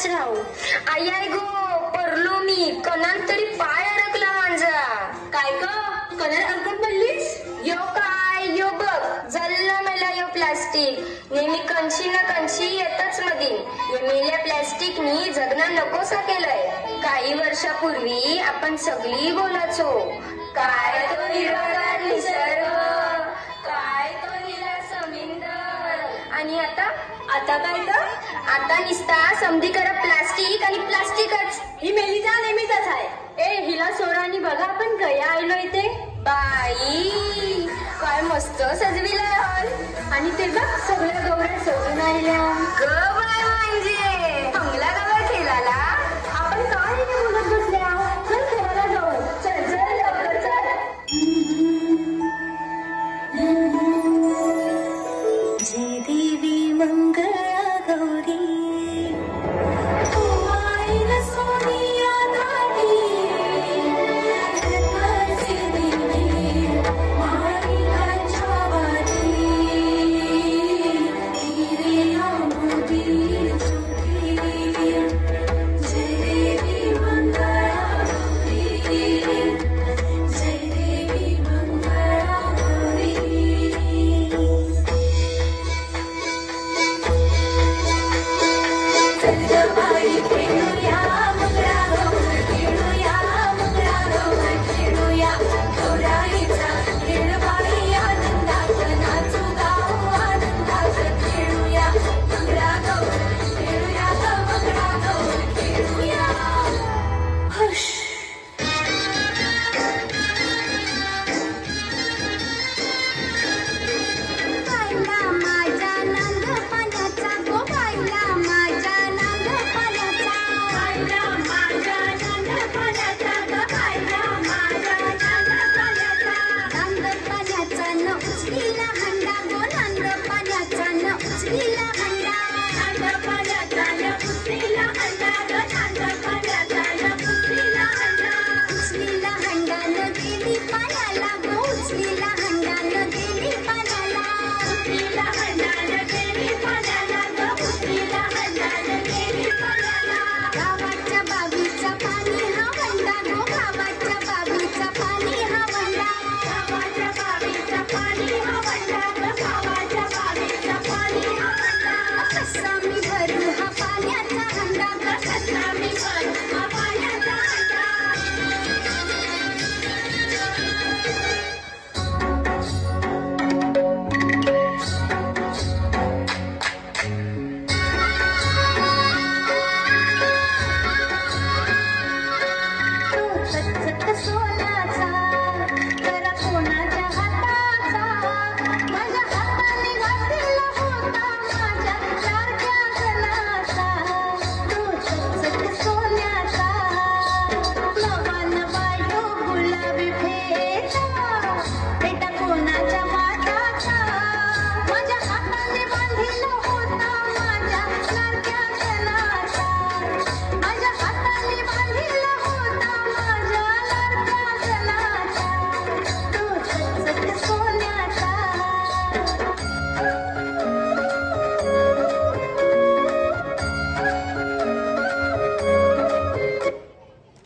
राहू. आई आय गो परलो मी, कणात तरी पाय अडकला माझा. काय ग कलर अडकून पडलीस? यो काय यो बघ जल्ला मला यो प्लास्टिक. नेहमी कंची ना कंची येतच मधी. या मेल्या प्लास्टिकनी जगणं नकोसा केलंय. काही वर्षापूर्वी आपण सगळी बोलायचो, काय तो हिरवागार निसर्ग, काय तो हिला समिंदर. आणि आता काय तर आता निसता समधीकडे प्लास्टिक आणि प्लास्टिकच. ही मेलीचा नेहमीच आहे. ए हिला सोडा आणि बघा आपण कया आलो इथे. बाई काय मस्त सजविलाय हॉल. आणि ते बघ सगळ्या गौऱ्या सजून आल्या. ग बाय म्हणजे बंगला गवर खेळाला. आपण काय इथे बोलत बसल्या? चल खेळायला जाऊ. चल चल लवकर चल. जय देवी मंगळा गौरी